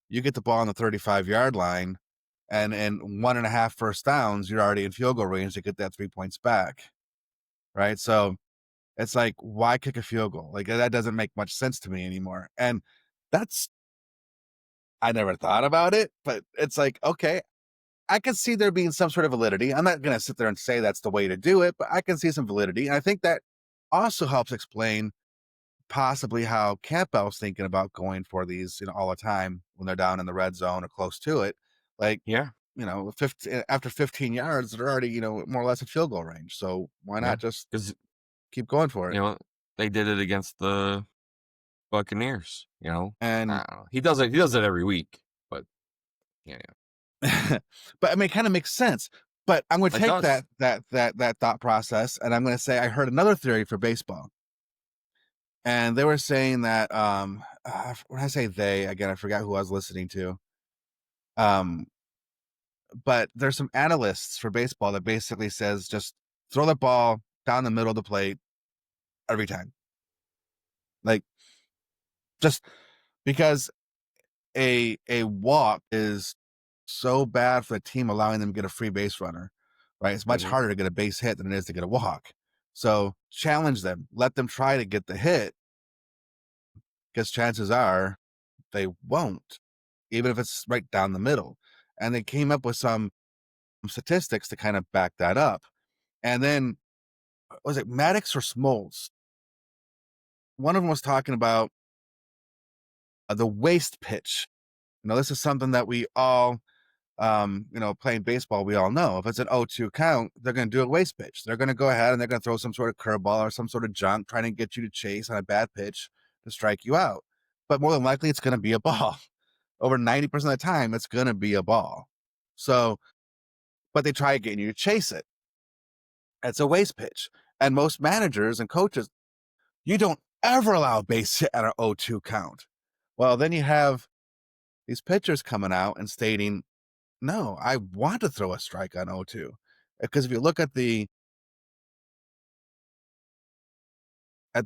you get the ball on the 35-yard line, and in one and a half first downs, you're already in field goal range to get that 3 points back, right? So it's like, why kick a field goal? Like that doesn't make much sense to me anymore. And that's I never thought about it, but it's like, okay, I can see there being some sort of validity. I'm not going to sit there and say that's the way to do it, but I can see some validity. And I think that also helps explain possibly how Campbell's thinking about going for these, all the time when they're down in the red zone or close to it. Like, Yeah, 15, after 15 yards, they're already, more or less in field goal range. So why yeah, not just because keep going for it? they did it against the Buccaneers. I And, don't know. He does it. He does it every week, but yeah, but I mean, it kind of makes sense. But I'm going to it take does. that thought process, and I'm going to say I heard another theory for baseball. And they were saying that when I say they, again, I forgot who I was listening to. Um, but there's some analysts for baseball that basically says just throw the ball down the middle of the plate every time. Like just because a walk is so bad for the team, allowing them to get a free base runner, right? It's much Hmm. harder to get a base hit than it is to get a walk. So challenge them, let them try to get the hit, because chances are they won't, even if it's right down the middle. And they came up with some statistics to kind of back that up. And then was it Maddox or Smoltz? One of them was talking about the waste pitch. This is something that we all, playing baseball, we all know. If it's an 0-2 count, they're going to do a waste pitch. They're going to go ahead and they're going to throw some sort of curveball or some sort of junk trying to get you to chase on a bad pitch to strike you out. But more than likely, it's going to be a ball. Over 90% of the time, it's going to be a ball. So, but they try getting you to chase it. It's a waste pitch. And most managers and coaches, you don't ever allow a base hit at an 0-2 count. Well, then you have these pitchers coming out and stating, no, I want to throw a strike on 0-2. Because if you look at the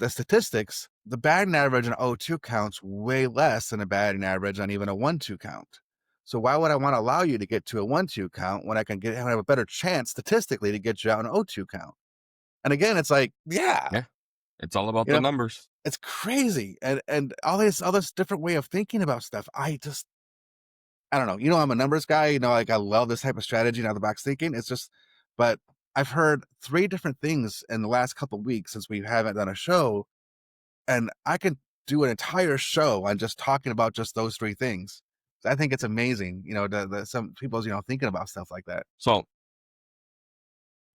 statistics, the batting average on 0-2 counts way less than a batting average on even a 1-2 count. So why would I want to allow you to get to a 1-2 count when I have a better chance statistically to get you out an 0-2 count? And again, it's like, yeah, Yeah. It's all about you the know, numbers. it's crazy. And all this different way of thinking about stuff. I don't know. I'm a numbers guy, like I love this type of strategy and out of the box thinking. It's just, but I've heard 3 different things in the last couple of weeks since we haven't done a show. And I can do an entire show on just talking about just those 3 things. I think it's amazing, some people's, thinking about stuff like that. So,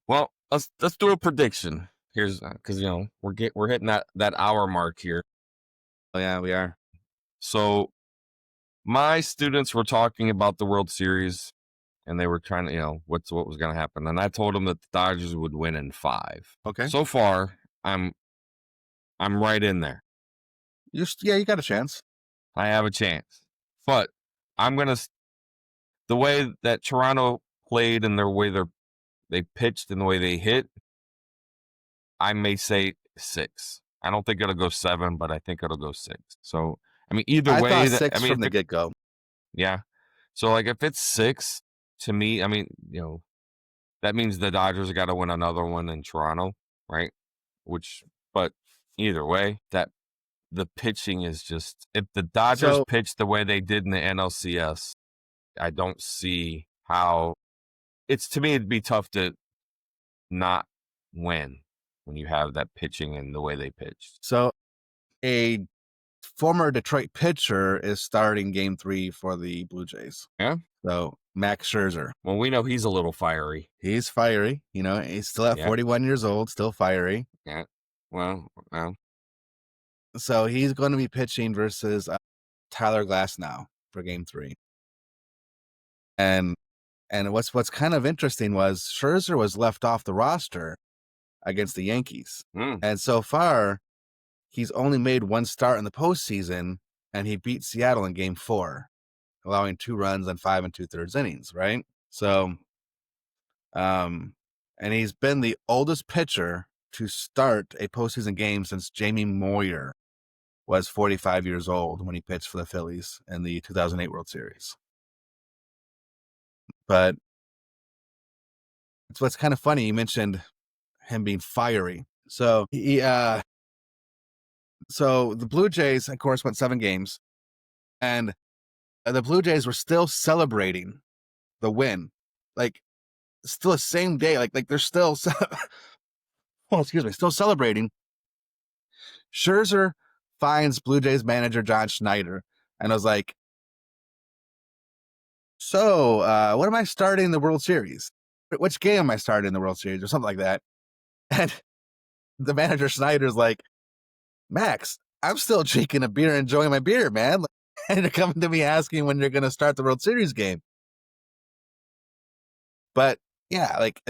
well, let's do a prediction. Here's because we're hitting that hour mark here. Oh, yeah, we are. So my students were talking about the World Series, and they were trying to, what was going to happen, and I told them that the Dodgers would win in 5. Okay. So far, I'm right in there. Yeah, you got a chance. I have a chance, but I'm gonna the way that Toronto played and the way they pitched and the way they hit. I may say 6. I don't think it'll go 7, but I think it'll go 6. So, I mean, either I way, thought 6 from the get-go. yeah. So, like, if it's 6, to me, I mean, that means the Dodgers got to win another one in Toronto, right? But either way, the pitching is just, if the Dodgers So pitch the way they did in the NLCS, I don't see how. To me, it'd be tough to not win when you have that pitching and the way they pitched. So a former Detroit pitcher is starting game 3 for the Blue Jays. Yeah. So Max Scherzer. Well, we know he's a little fiery. He's fiery. He's still at 41 years old, still fiery. Yeah. Well. So he's going to be pitching versus Tyler Glasnow for game 3. And what's kind of interesting was Scherzer was left off the roster against the Yankees. And so far, he's only made 1 start in the postseason, and he beat Seattle in game 4, allowing 2 runs in 5 2/3 innings, right? So, and he's been the oldest pitcher to start a postseason game since Jamie Moyer was 45 years old when he pitched for the Phillies in the 2008 World Series. But it's what's kind of funny. You mentioned him being fiery. So so the Blue Jays, of course, went 7 games, and the Blue Jays were still celebrating the win, like still the same day, like they're still, still celebrating. Scherzer finds Blue Jays manager John Schneider and was like, "So, what am I starting in the World Series? Which game am I starting in the World Series?" or something like that. And the manager Schneider's like, "Max, I'm still drinking a beer and enjoying my beer, man. And you're coming to me asking when you're going to start the World Series game." But yeah, like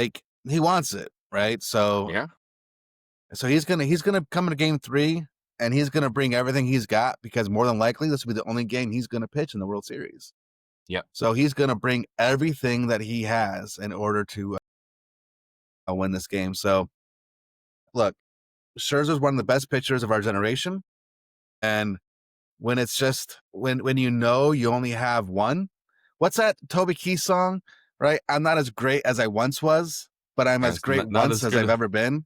he wants it, right? So Yeah. So he's gonna come into game 3 and he's gonna bring everything he's got, because more than likely this will be the only game he's gonna pitch in the World Series. Yep. So he's gonna bring everything that he has in order to win this game. So look, Scherzer's one of the best pitchers of our generation, and when it's just when you only have one, what's that Toby Keith song? Right? I'm not as great as I once was, but I'm as great not once as good I've ever been.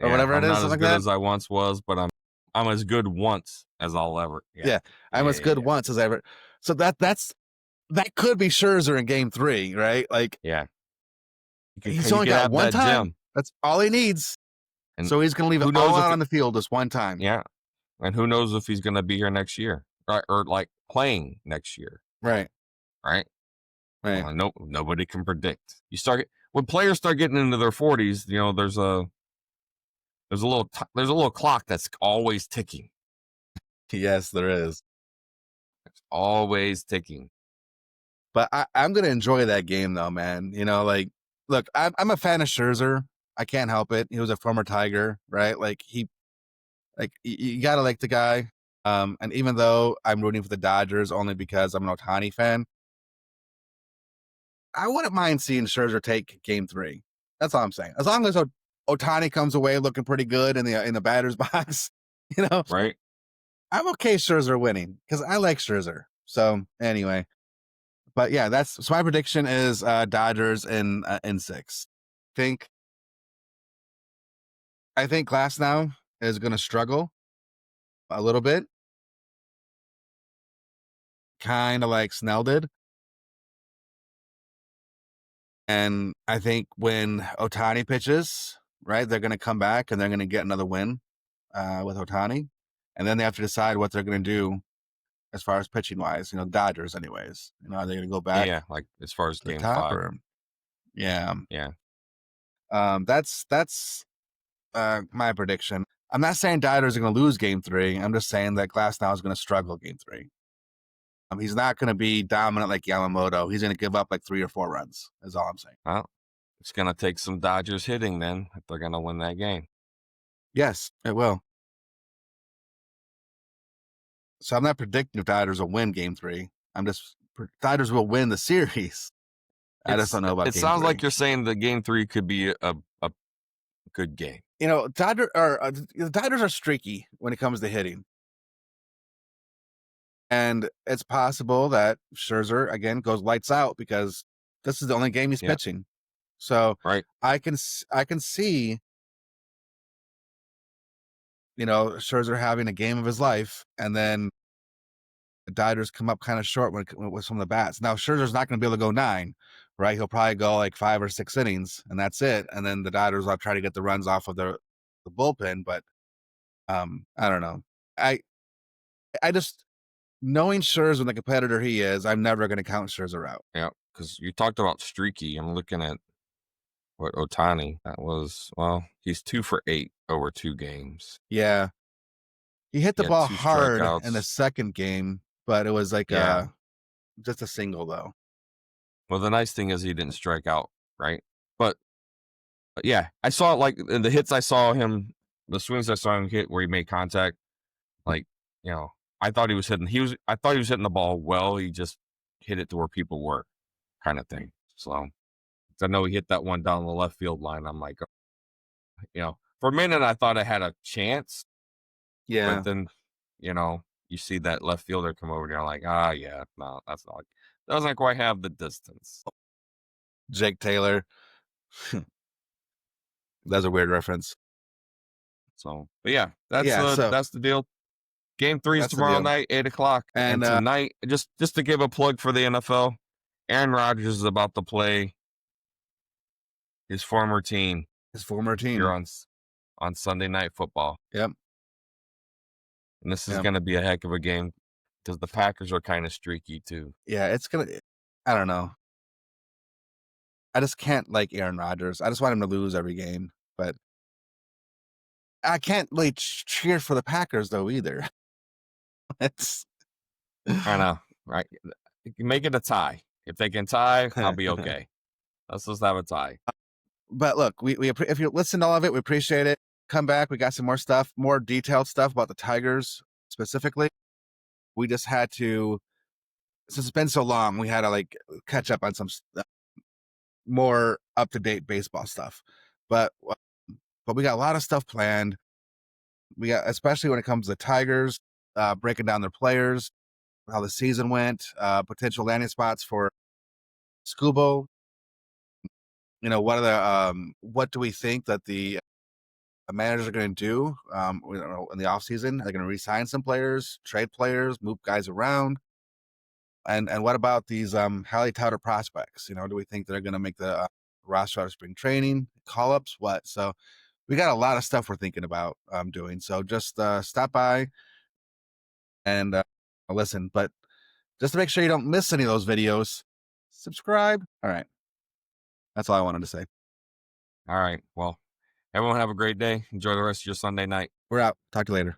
Or whatever it I'm is, not as something good like as I once was, but I'm as good once as I'll ever. Yeah, I'm as good once as ever. So that could be Scherzer in game 3, right? Like, yeah, he's you only could got have one that time. gem. That's all he needs. And So he's going to leave who it all knows out on the field this one time. Yeah, and who knows if he's going to be here next year? right? Or like playing next year, Right. right? Right. No, nobody can predict. You start when players start getting into their 40s. There's a little clock that's always ticking. Yes, there is. It's always ticking. But I'm gonna enjoy that game though, man. Like, look, I'm a fan of Scherzer. I can't help it. He was a former Tiger, right? You gotta like the guy. And even though I'm rooting for the Dodgers only because I'm an Ohtani fan, I wouldn't mind seeing Scherzer take Game 3. That's all I'm saying. As long as Ohtani comes away looking pretty good in the batter's box, you know, Right? I'm okay Scherzer winning because I like Scherzer. So anyway, but yeah, that's so my prediction is Dodgers in 6. Think I think Glass now is going to struggle a little bit, kind of like Snell did. And I think when Ohtani pitches, right, they're going to come back and they're going to get another win with Ohtani, and then they have to decide what they're going to do as far as pitching wise. Dodgers, anyways. Are they going to go Yeah, back yeah. Like as far as to the game top five. or yeah? Yeah. That's my prediction. I'm not saying Dodgers are going to lose Game 3. I'm just saying that Glass now is going to struggle Game 3. He's not going to be dominant like Yamamoto. He's going to give up like 3 or 4 runs. Is all I'm saying. Well, it's gonna take some Dodgers hitting then if they're gonna win that game. Yes, it will. So I'm not predicting if Dodgers will win Game 3. I'm just Dodgers will win the series. I just don't know about It Game sounds 3. like you're saying the game three could be a good game. The Dodgers are streaky when it comes to hitting, and it's possible that Scherzer again goes lights out because this is the only game he's Yeah. pitching. So Right. I can see Scherzer having a game of his life, and then the Dodgers come up kind of short with some of the bats. Now Scherzer's not going to be able to go 9, right? He'll probably go like 5 or 6 innings, and that's it. And then the Dodgers will try to get the runs off of the bullpen. But I don't know. I I just knowing Scherzer and the competitor he is, I'm never going to count Scherzer out. Yeah. Because you talked about streaky. I'm looking at what Otani. That was he's 2 for 8 over 2 games. Yeah, he hit He the had ball two hard in the strikeouts. second game, but it was like Yeah. just a single though. Well, the nice thing is he didn't strike out, right? But yeah, I saw like in the hits I saw him, the swings I saw him hit where he made contact. Like, you know, I thought he was hitting. I thought he was hitting the ball well. He just hit it to where people were, kind of thing. So I know he hit that one down the left field line. I'm like, for a minute I thought I had a chance, but Yeah, then, you see that left fielder come over and you're like, yeah, no, that's not. Doesn't quite have the distance. Jake Taylor. That's a weird reference. So, but yeah, Yeah, so that's the deal. Game 3 is that's the tomorrow deal. night, 8 o'clock, and And tonight, just to give a plug for the NFL, Aaron Rodgers is about to play his former team his former here team. on Sunday Night Football, Yep. and this is Yep. going to be a heck of a game because the Packers are kind of streaky too. Yeah, I don't know. I just can't like Aaron Rodgers. I just want him to lose every game, but I can't really cheer for the Packers though either. It's I know, right? You can make it a tie. If they can tie, I'll be okay. Let's just have a tie. But look, if you listen to all of it, we appreciate it. Come back, we got some more stuff, more detailed stuff about the Tigers specifically. We just had to, since it's been so long, we had to like catch up on some more up to date baseball stuff. But we got a lot of stuff planned. We got, especially when it comes to the Tigers, breaking down their players, how the season went, potential landing spots for Scubo. What do we think that the managers are going to do? In the offseason, are they going to re-sign some players, trade players, move guys around? And what about these highly touted prospects? Do we think they're going to make the roster out of spring training, call ups? What? So we got a lot of stuff we're thinking about doing. So just stop by and listen. But just to make sure you don't miss any of those videos, subscribe. All right. That's all I wanted to say. All right. Well, everyone have a great day. Enjoy the rest of your Sunday night. We're out. Talk to you later.